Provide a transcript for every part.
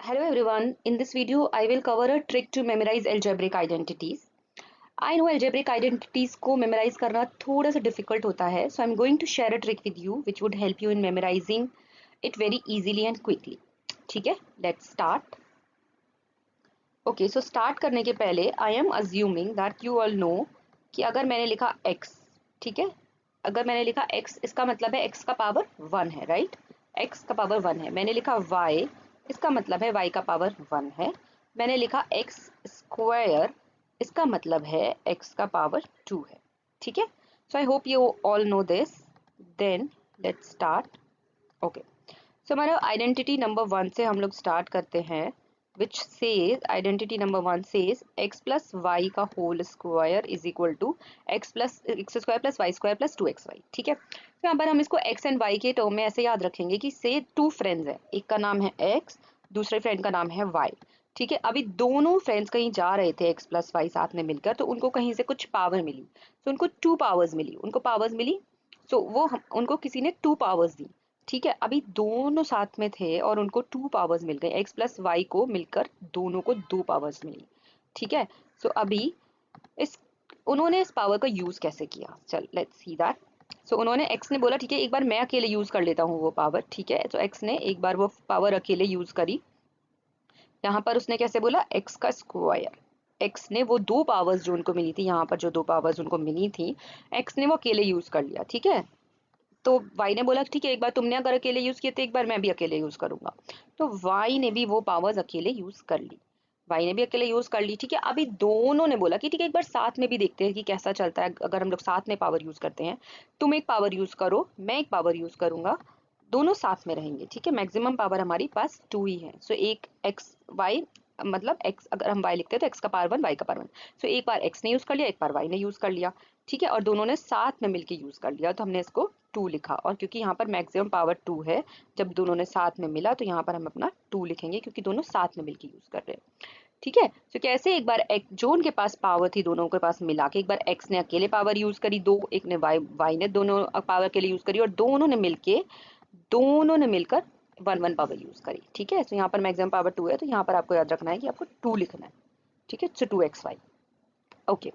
Hello everyone, in this video I will cover a trick to memorize algebraic identities. I know algebraic identities को memorize करना थोड़ा सा difficult होता है, so I'm going to share a trick with you which would help you in memorizing it very easily and quickly. ठीक है, let's start. Okay, so start करने के पहले I am assuming that you all know कि अगर मैंने लिखा x, ठीक है, अगर मैंने लिखा x इसका मतलब है x का पावर 1 है, राइट? x का पावर 1 है. मैंने लिखा y इसका मतलब है y का पावर 1 है. मैंने लिखा x स्क्वायर इसका मतलब है x का पावर 2 है. ठीक है, so I hope you all know this. Then let's start. Okay, so हमारा आइडेंटिटी नंबर 1 से हम लोग स्टार्ट करते हैं, which says identity number 1 says x plus y का whole square is equal to x square plus y square plus 2xy. ठीक है, तो यहाँ पर हम इसको x एंड y के टर्म में ऐसे याद रखेंगे कि से टू फ्रेंड्स हैं, एक का नाम है x, दूसरे फ्रेंड का नाम है y. ठीक है, अभी दोनों फ्रेंड्स कहीं जा रहे थे x प्लस वाई साथ में मिलकर, तो उनको कहीं से कुछ पावर मिली, तो उनको टू पावर्स मिली, सो वो उनको किसी ने टू पावर्स दी. ठीक है, अभी दोनों साथ में थे और उनको टू पावर्स मिल गए, x प्लस वाई को मिलकर दोनों को दो पावर्स मिली. ठीक है, सो अभी इस उन्होंने इस पावर का यूज कैसे किया, चल लेट्स सी दैट. सो उन्होंने x ने बोला ठीक है एक बार मैं अकेले यूज कर लेता हूँ वो पावर. ठीक है, तो x ने एक बार वो पावर अकेले यूज करी. यहाँ पर उसने कैसे बोला x का स्क्वायर, x ने वो दो पावर्स जो उनको मिली थी, यहाँ पर जो दो पावर्स उनको मिली थी x ने वो अकेले यूज कर लिया. ठीक है, तो y ने बोला ठीक है एक बार तुमने अगर अकेले यूज किए तो एक बार मैं भी अकेले यूज करूंगा, तो y ने भी वो पावर्स अकेले यूज कर ली, ठीक है, अभी दोनों ने बोला कि ठीक है एक बार साथ में भी देखते हैं कि कैसा चलता है अगर हम लोग साथ में पावर यूज करते हैं. तुम एक पावर यूज करो, मैं एक पावर यूज करूंगा, दोनों साथ में रहेंगे. ठीक है, मैक्सिमम पावर हमारी पास 2 ही है, सो एक x y मतलब x अगर हम y लिखते हैं तो x का पावर 1 y का पावर 1, सो एक बार x ने यूज कर लिया, एक बार y ने यूज कर लिया. ठीक है, और दोनों ने साथ में मिलके यूज कर लिया, तो हमने इसको 2 लिखा. और क्योंकि यहाँ पर मैक्सिमम पावर 2 है, जब दोनों ने साथ में मिला तो यहाँ पर हम अपना 2 लिखेंगे क्योंकि दोनों साथ में मिलके यूज कर रहे हैं. ठीक है, तो कैसे एक बार जो उनके पास पावर थी दोनों के पास मिला के, एक बार x ने अकेले पावर यूज करी दो, एक ने y ने दोनों पावर के लिए यूज करी, और दोनों ने मिलकर 1 पावर यूज करी. ठीक है, तो यहाँ पर मैक्सिमम पावर 2 है, तो यहाँ पर आपको याद रखना है कि आपको 2 लिखना है. ठीक है, so 2xy. Okay,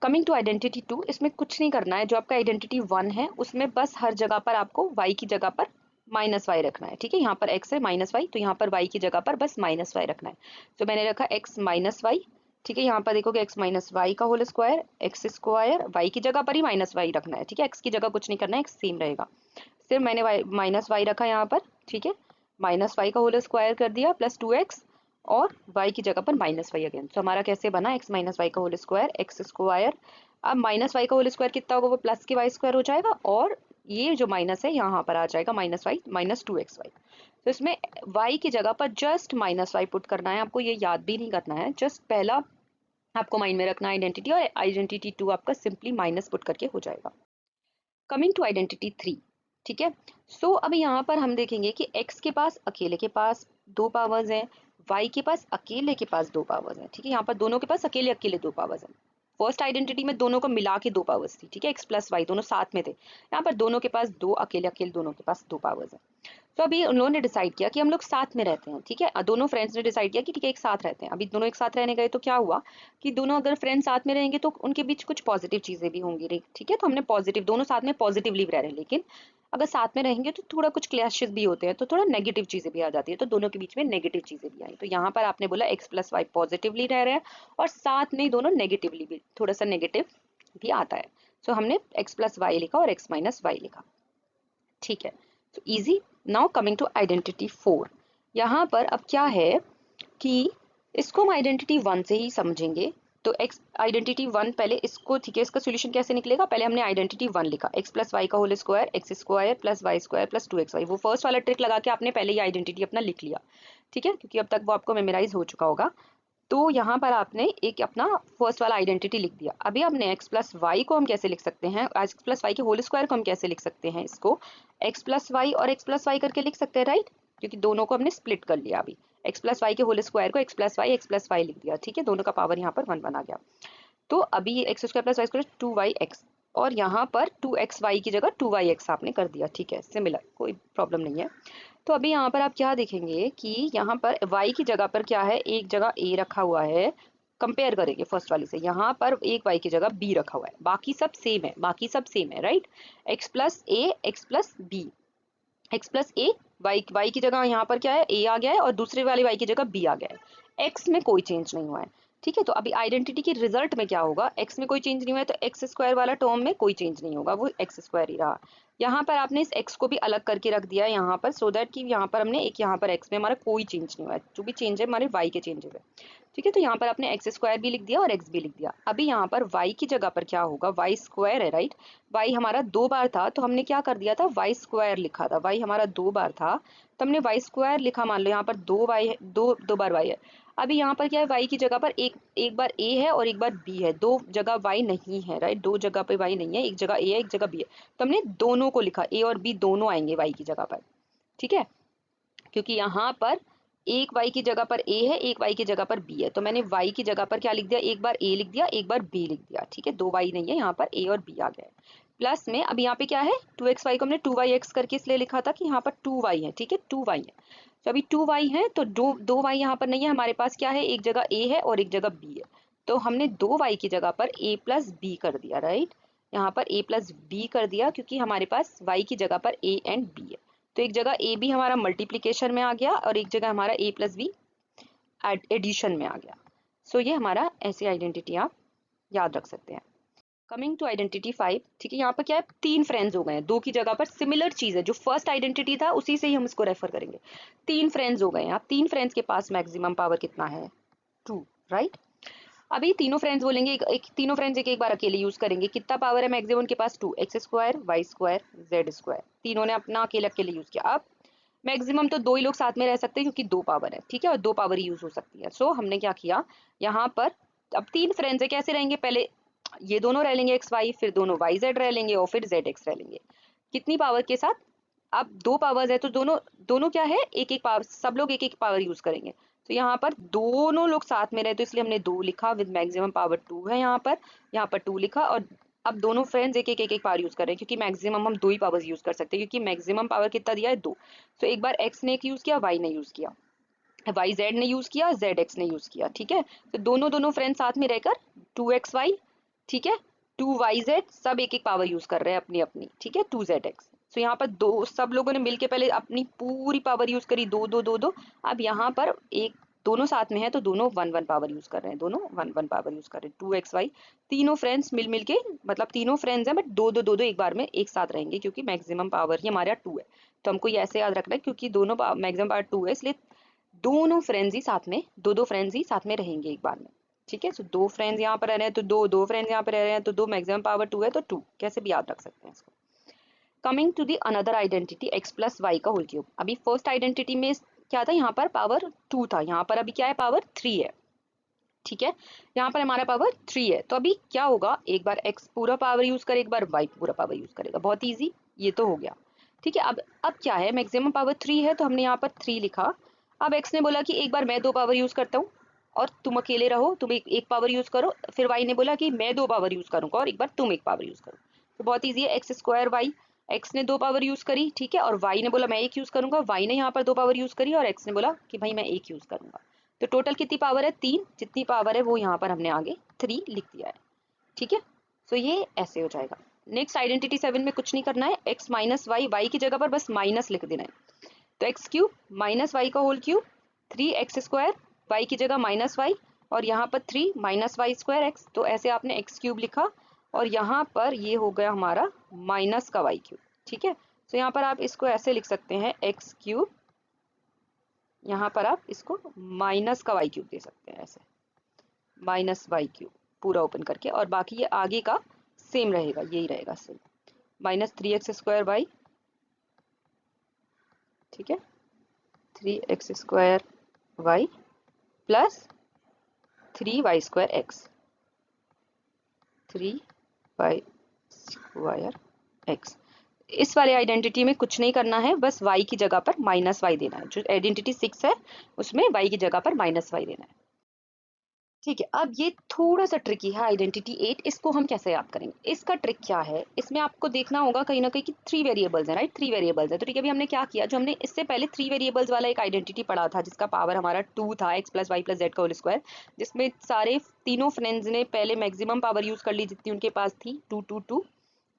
coming to identity 2, इसमें कुछ नहीं करना है, जो आपका आइडेंटिटी 1 है उसमें बस हर जगह पर आपको y की जगह पर माइनस वाई रखना है. ठीक है, यहाँ पर x है माइनस वाई, तो यहाँ पर y की जगह पर बस माइनस वाई रखना है. तो मैंने रखा x माइनस वाई. ठीक है, यहाँ पर देखोगे x माइनस वाई का whole square, x square, y की जगह पर ही माइनस वाई रखना है. ठीक है, x की जगह कुछ नहीं करना है, x सेम रहेगा, सिर्फ मैंने माइनस वाई रखा यहाँ पर. ठीक है, माइनस वाई का होल स्क्वायर कर दिया प्लस 2x, और y की जगह पर माइनस वाई अगेन. तो हमारा कैसे बना x माइनस वाई का होल स्क्वायर, एक्स स्क्वायर. अब माइनस वाई का होल स्क्वायर कितना होगा, वो प्लस के वाई स्क्वायर हो जाएगा, और ये जो माइनस है यहाँ पर आ जाएगा माइनस वाई माइनस 2xy. तो इसमें y की जगह पर जस्ट माइनस वाई पुट करना है, आपको ये याद भी नहीं करना है, जस्ट पहला आपको माइंड में रखना है आइडेंटिटी, और आइडेंटिटी 2 आपका सिंपली माइनस पुट करके हो जाएगा. Coming to identity 3. ठीक है, सो अभी यहाँ पर हम देखेंगे कि x के पास अकेले के पास दो पावर्स हैं, y के पास अकेले के पास दो पावर्स हैं. ठीक है, यहाँ पर दोनों के पास अकेले अकेले दो पावर्स हैं. फर्स्ट आइडेंटिटी में दोनों को मिला के दो पावर्स थी. ठीक है, x प्लस वाई दोनों साथ में थे, यहाँ पर दोनों के पास दो अकेले अकेले दोनों के पास दो पावर्स हैं. तो अभी उन्होंने डिसाइड किया कि हम लोग साथ में रहते हैं. ठीक है, दोनों फ्रेंड्स ने डिसाइड किया कि ठीक है एक साथ रहते हैं. अभी दोनों एक साथ रहने गए तो क्या हुआ कि दोनों अगर फ्रेंड्स साथ में रहेंगे तो उनके बीच कुछ पॉजिटिव चीजें भी होंगी. ठीक है, तो हमने पॉजिटिव, दोनों साथ में पॉजिटिवली रह रहे हैं, लेकिन अगर साथ में रहेंगे तो थोड़ा कुछ क्लैशेस भी होते हैं, तो थोड़ा नेगेटिव चीजें भी आ जाती है, तो दोनों के बीच में नेगेटिव चीजें भी आई. तो यहाँ पर आपने बोला x प्लस वाई पॉजिटिवली रह रहे हैं, और साथ में ही दोनों नेगेटिवली भी, थोड़ा सा नेगेटिव भी आता है. सो हमने x प्लस वाई लिखा और x माइनस वाई लिखा. ठीक है, तो easy. Now coming to identity 4. यहाँ पर अब क्या है कि इसको हम आइडेंटिटी 1 से ही समझेंगे. तो x आइडेंटिटी 1 पहले इसको, ठीक है, इसका सोल्यूशन कैसे निकलेगा, पहले हमने आइडेंटिटी 1 लिखा, x प्लस वाई का whole square, x square plus y square plus 2xy. वो फर्स्ट वाला ट्रिक लगा के आपने पहले ही आइडेंटिटी अपना लिख लिया. ठीक है, क्योंकि अब तक वो आपको मेमोराइज हो चुका होगा. तो यहाँ पर आपने एक अपना फर्स्ट वाला आइडेंटिटी लिख दिया. अभी आपने x प्लस वाई को हम कैसे लिख सकते हैं, x प्लस वाई के होल स्क्वायर को हम कैसे लिख सकते हैं, इसको x प्लस वाई और x प्लस वाई करके लिख सकते हैं, राइट? क्योंकि दोनों को हमने स्प्लिट कर लिया. अभी x प्लस वाई के होल स्क्वायर को x प्लस वाई लिख दिया. ठीक है, दोनों का पावर यहाँ पर 1 बना गया. तो अभी x square plus y square 2y(x), और यहाँ पर 2xy की जगह 2yx आपने कर दिया. ठीक है, सिमिलर, कोई प्रॉब्लम नहीं है. तो अभी यहाँ पर आप क्या देखेंगे कि यहाँ पर y की जगह पर क्या है, एक जगह a रखा हुआ है, कंपेयर करेंगे फर्स्ट वाली से, यहाँ पर एक y की जगह b रखा हुआ है, बाकी सब सेम है, बाकी सब सेम है, right. x plus a x plus b, x plus A, y की जगह यहाँ पर क्या है, a आ गया है और दूसरे वाले y की जगह b आ गया है, x में कोई चेंज नहीं हुआ है, ठीक है। तो अभी आइडेंटिटी के रिजल्ट में क्या होगा, x में कोई चेंज नहीं हुआ है तो एक्स स्क्वायर वाला टर्म में कोई चेंज नहीं होगा, वो एक्स स्क्वायर ही रहा। यहाँ पर आपने इस x को भी अलग करके रख दिया है यहाँ पर, सो दैट कि यहाँ पर हमने एक, यहाँ पर x में हमारा कोई चेंज नहीं हुआ है, जो भी चेंज है हमारे y के चेंजेस है, ठीक है। तो यहाँ पर आपने एक्स स्क्वायर भी लिख दिया और x भी लिख दिया। अभी यहाँ पर y की जगह पर क्या होगा, y स्क्वायर है, राइट। y हमारा 2 बार था तो हमने क्या कर दिया था, y स्क्वायर लिखा था, y हमारा 2 बार था तो हमने y स्क्वायर लिखा, मान लो यहाँ पर 2y है, दो बार y है। अभी यहाँ पर क्या है, y की जगह पर एक बार a है और एक बार b है, दो जगह y नहीं है, राइट, दो जगह पे y नहीं है, एक जगह a है एक जगह b है, तो हमने दोनों को लिखा, a और b दोनों आएंगे y की जगह पर, ठीक है। क्योंकि यहाँ पर एक y की जगह पर a है, एक y की जगह पर b है, तो मैंने y की जगह पर क्या लिख दिया, एक बार a लिख दिया एक बार b लिख दिया, ठीक है। दो y नहीं है, यहाँ पर a और b आ गया है। प्लस में अब यहाँ पे क्या है, 2xy को हमने 2yx करके इसलिए लिखा था कि यहाँ पर 2y है, ठीक है, 2y है। तो अभी 2y है तो दो y यहाँ पर नहीं है, हमारे पास क्या है, एक जगह a है और एक जगह b है, तो हमने 2y की जगह पर a प्लस b कर दिया, राइट। यहाँ पर a प्लस b कर दिया क्योंकि हमारे पास y की जगह पर a एंड b है, तो एक जगह ए बी हमारा मल्टीप्लिकेशन में आ गया और एक जगह हमारा ए प्लस बी एडिशन में आ गया। सो ये हमारा ऐसी आइडेंटिटी आप याद रख सकते हैं। कमिंग टू आइडेंटिटी 5, ठीक है, यहाँ पर क्या है, 3 फ्रेंड्स हो गए हैं, 2 की जगह पर सिमिलर चीज है, जो फर्स्ट आइडेंटिटी था उसी से ही हम इसको रेफर करेंगे। 3 फ्रेंड्स हो गए हैं, 3 फ्रेंड्स के पास मैक्सिमम पावर कितना है, 2, राइट। अभी तीनों फ्रेंड्स बोलेंगे, तीनों फ्रेंड्स एक एक बार अकेले यूज करेंगे, कितना पावर है मैक्सिमम के पास, 2, x square y square z square, तीनों ने अपना अकेले अकेले यूज किया। अब मैक्सिमम तो 2 ही लोग साथ में रह सकते हैं क्योंकि 2 पावर है, ठीक है, और 2 पावर यूज हो सकती है। सो हमने क्या किया, यहाँ पर अब 3 फ्रेंड्स है, कैसे रहेंगे, पहले ये दोनों रह लेंगे एक्स वाई, फिर दोनों वाई जेड रह लेंगे और फिर जेड एक्स रह लेंगे, कितनी पावर के साथ, अब 2 पावर्स है तो दोनों दोनों क्या है, एक एक पावर, सब लोग एक एक पावर यूज करेंगे। तो यहाँ पर दोनों लोग साथ में रहे तो इसलिए हमने 2 लिखा, विद मैक्सिमम पावर 2 है यहाँ पर 2 लिखा, और अब दोनों फ्रेंड्स एक एक पावर यूज कर रहे हैं क्योंकि मैक्सिमम हम 2 ही पावर्स यूज कर सकते हैं, क्योंकि मैक्सिमम पावर कितना दिया है, 2। तो एक बार एक्स ने एक यूज किया, वाई ने यूज किया, वाई जेड ने यूज किया, जेड एक्स ने यूज किया, ठीक है। तो दोनों दोनों फ्रेंड्स साथ में रहकर 2xy, ठीक है, 2yz, सब एक एक पावर यूज कर रहे हैं अपनी अपनी, ठीक है, 2zx। तो यहाँ पर दो सब लोगों ने मिलके पहले अपनी पूरी पावर यूज करी, दो दो दो दो। अब यहाँ पर एक दोनों साथ में है तो दोनों 1 1 पावर यूज कर रहे हैं, दोनों 1 1 पावर यूज कर रहे हैं, 2xy। तीनों फ्रेंड्स मिल मिल के, मतलब तीनों फ्रेंड्स हैं बट दो एक बार में एक साथ रहेंगे क्योंकि मैक्सिमम पावर ही हमारे यहाँ 2 है। तो हमको ये ऐसे याद रखना है क्योंकि दोनों मैक्सिमम पावर 2 है, इसलिए दोनों फ्रेंड्स ही साथ में, दो फ्रेंड्स ही साथ में रहेंगे एक बार में, ठीक है। तो 2 फ्रेंड्स यहाँ पर रह रहे हैं तो दो फ्रेंड्स यहाँ पर रह रहे हैं तो 2 मैक्सिमम पावर 2 है तो 2, कैसे भी याद रख सकते हैं इसको। Coming to the another identity x plus y का होल क्यूब। अभी फर्स्ट आइडेंटिटी में क्या था, यहाँ पर पावर 2 था, यहाँ पर अभी क्या है, पावर 3 है, ठीक है। यहाँ पर हमारा पावर 3 है, तो अभी क्या होगा, एक बार x पूरा पावर यूज करे, एक बार y पूरा पावर यूज करेगा, बहुत ईजी, ये तो हो गया, ठीक है। अब क्या है, मैक्सिमम पावर 3 है तो हमने यहाँ पर 3 लिखा। अब x ने बोला कि एक बार मैं 2 पावर यूज करता हूँ और तुम अकेले रहो, तुम एक पावर यूज करो, फिर y ने बोला कि मैं 2 पावर यूज करूंगा और एक बार तुम एक पावर यूज करो। तो बहुत ईजी है, एक्स स्क्वायर वाई, एक्स ने 2 पावर यूज करी, ठीक है, और y ने बोला मैं एक यूज करूंगा, y ने यहाँ पर 2 पावर यूज करी और x ने बोला कि भाई मैं एक यूज करूंगा। तो टोटल कितनी पावर है, 3, जितनी पावर है वो यहाँ पर हमने आगे 3 लिख दिया है, ठीक है। सो ये ऐसे हो जाएगा। नेक्स्ट आइडेंटिटी 7 में कुछ नहीं करना है, x माइनस वाई, वाई की जगह पर बस माइनस लिख देना है, तो एक्स क्यूब माइनस वाई का whole cube, 3x square, y की जगह माइनस वाई, और यहाँ पर 3 माइनस वाई स्क्वायर एक्स, तो ऐसे आपने एक्स क्यूब लिखा और यहाँ पर ये हो गया हमारा माइनस का वाई क्यूब, ठीक है। तो यहाँ पर आप इसको ऐसे लिख सकते हैं, एक्स क्यूब, यहाँ पर आप इसको माइनस का वाई क्यूब दे सकते हैं, ऐसे माइनस वाई क्यूब पूरा ओपन करके, और बाकी ये आगे का सेम रहेगा, यही रहेगा same, minus 3x square Y, ठीक है, 3x square y plus 3y square x, 3y square x. इस वाले आइडेंटिटी में कुछ नहीं करना है, बस y की जगह पर माइनस वाई देना है, जो आइडेंटिटी 6 है उसमें y की जगह पर माइनस वाई देना है। ठीक है, अब ये थोड़ा सा ट्रिकी है आइडेंटिटी 8, इसको हम कैसे याद करेंगे? इसका ट्रिक क्या है, इसमें आपको देखना होगा कहीं ना कहीं कि 3 वेरिएबल्स हैं, राइट? 3 वेरिएबल्स है, तो ठीक है, अभी हमने क्या किया, जो हमने इससे पहले 3 वेरिएबल्स वाला एक आइडेंटिटी पढ़ा था जिसका पावर हमारा 2 था, x plus y plus z का होल स्क्वायर, जिसमें सारे तीनों फ्रेंड्स ने पहले मैक्सिमम पावर यूज कर ली जितनी उनके पास थी, 2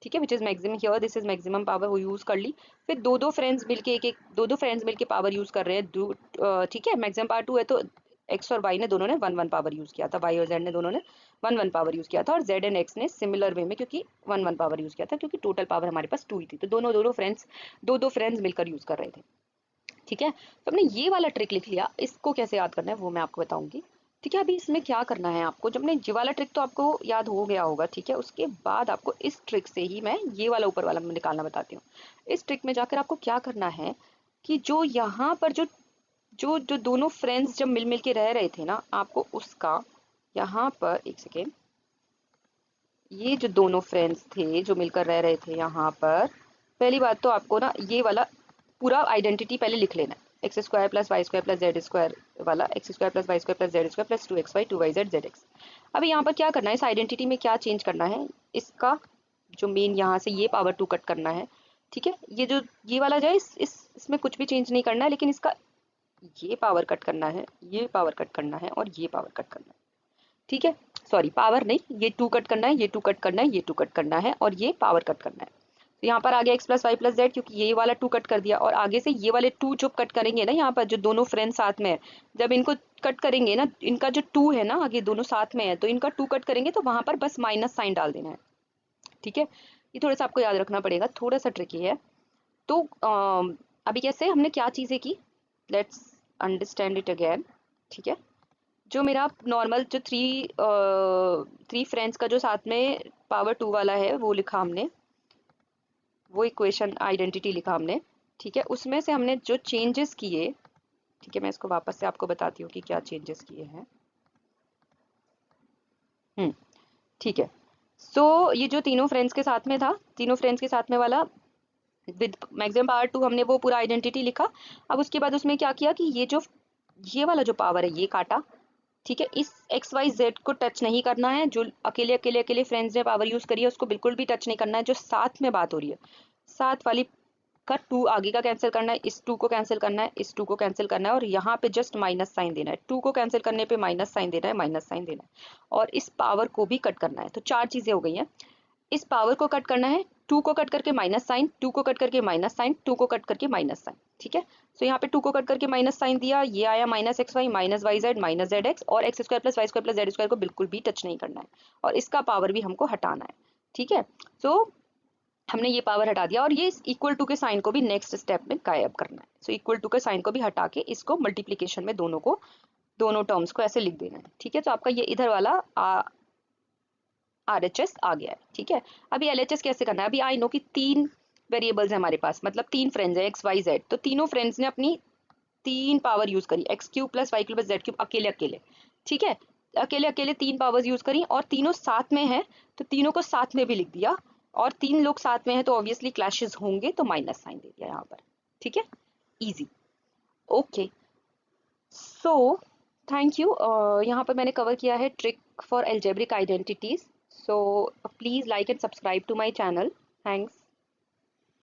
ठीक है, which is maximum here, this is maximum power, वो यूज कर ली। फिर दो फ्रेंड्स मिलके दो फ्रेंड्स मिलके पावर यूज कर रहे हैं, ठीक है, मैक्सिमम पावर 2 है, तो एक्स और वाई ने दोनों ने 1 1 पावर यूज किया था, वाई और जेड ने दोनों ने 1 1 पावर यूज किया था, और जेड एंड एक्स ने सिमिलर वे में क्योंकि 1 1 पावर यूज किया था, क्योंकि टोटल पावर हमारे पास 2 ही थी, तो दो फ्रेंड्स मिलकर यूज कर रहे थे। ठीक है, तो हमने ये वाला ट्रिक लिख लिया, इसको कैसे याद करना है वो मैं आपको बताऊंगी। ठीक है, अभी इसमें क्या करना है आपको, जब हमने ये वाला ट्रिक तो आपको याद हो गया होगा, ठीक है, उसके बाद आपको इस ट्रिक से ही मैं ये वाला ऊपर वाला निकालना बताती हूँ। इस ट्रिक में जाकर आपको क्या करना है कि जो यहाँ पर जो जो जो दोनों फ्रेंड्स जब मिल मिल के रह रहे थे ना, आपको उसका यहाँ पर एक सेकेंड, ये जो दोनों फ्रेंड्स थे जो मिलकर रह रहे थे यहाँ पर, पहली बात तो आपको ना ये वाला पूरा आइडेंटिटी पहले लिख लेना है, x square plus y square plus z square वाला, x square plus y square plus z square plus 2xy 2yz zx। अभी यहाँ पर क्या करना है, इस आइडेंटिटी में क्या चेंज करना है, इसका जो मेन यहाँ से ये पावर 2 कट करना है। ठीक है, ये जो ये वाला जो है इसमें कुछ भी चेंज नहीं करना है, लेकिन इसका ये पावर कट करना है, ये पावर कट करना है, और ये पावर कट करना है। ठीक है, सॉरी पावर नहीं, ये 2 कट करना है, ये 2 कट करना है, ये 2 कट करना है, और ये पावर कट करना है। तो यहाँ पर आ गया x plus y plus z, क्योंकि ये वाला 2 कट कर दिया, और आगे से ये वाले 2 जो कट करेंगे ना, यहाँ पर जो दोनों फ्रेंड साथ में है, जब इनको कट करेंगे ना, इनका जो 2 है ना, आगे दोनों साथ में है, तो इनका 2 कट करेंगे तो वहां पर बस माइनस साइन डाल देना है। ठीक है, ये थोड़ा सा आपको याद रखना पड़ेगा, थोड़ा सा ट्रिकी है। तो अभी कैसे हमने क्या चीजें की, लेट्स अंडरस्टैंड इट अगेन। ठीक है, जो मेरा नॉर्मल जो थ्री फ्रेंड्स का जो साथ में पावर 2 वाला है वो लिखा हमने, वो इक्वेशन आइडेंटिटी लिखा हमने। ठीक है, उसमें से हमने जो चेंजेस किए, ठीक है, मैं इसको वापस से आपको बताती हूँ कि क्या चेंजेस किए हैं। ठीक है, सो ये जो तीनों फ्रेंड्स के साथ में था, तीनों फ्रेंड्स के साथ में वाला विद मैक्सिमम पावर 2, हमने वो पूरा आइडेंटिटी लिखा। अब उसके बाद उसमें क्या किया कि ये वाला जो पावर है ये काटा। ठीक है, इस एक्स वाई जेड को टच नहीं करना है, जो अकेले फ्रेंड्स ने पावर यूज करी है उसको बिल्कुल भी टच नहीं करना है, जो साथ में बात हो रही है, साथ वाली का 2 आगे का कैंसिल करना है, इस 2 को कैंसिल करना है, इस 2 को कैंसिल करना है, और यहाँ पे जस्ट माइनस साइन देना है, 2 को कैंसिल करने पे माइनस साइन देना है, माइनस साइन देना है, और इस पावर को भी कट करना है। तो 4 चीजें हो गई हैं, इस पावर को कट करना है, 2 को कट करके माइनस साइन, 2 को कट करके माइनस साइन, 2 को कट करके माइनस साइन। ठीक है, सो यहाँ पे 2 को कट करके माइनस साइन दिया, ये आया minus x y minus y z minus z x, और x square plus y square plus z square को बिल्कुल भी टच नहीं करना है, और इसका पावर भी हमको हटाना है। ठीक है, सो हमने ये पावर हटा दिया, और ये इक्वल टू के साइन को भी नेक्स्ट स्टेप में गायब करना है। सो इक्वल टू के साइन को भी हटा के इसको मल्टीप्लीकेशन में दोनों टर्म्स को ऐसे लिख देना है। ठीक है, तो आपका ये इधर वाला RHS आ गया है। ठीक है, अभी LHS कैसे करना है, अभी आई नो कि 3 वेरिएबल्स है हमारे पास, मतलब 3 फ्रेंड्स है एक्स वाई जेड, तो तीनों फ्रेंड्स ने अपनी 3 पावर यूज करी, x cube plus y cube plus z cube अकेले अकेले। ठीक है, अकेले अकेले 3 पावर्स यूज करी, और तीनों साथ में है तो तीनों को साथ में भी लिख दिया, और 3 लोग साथ में है तो ऑब्वियसली क्लैशेस होंगे, तो माइनस साइन दे दिया यहाँ पर। ठीक है, easy. Okay, so thank you. यहाँ पर मैंने कवर किया है trick for algebraic identities, so please like and subscribe to my channel. Thanks.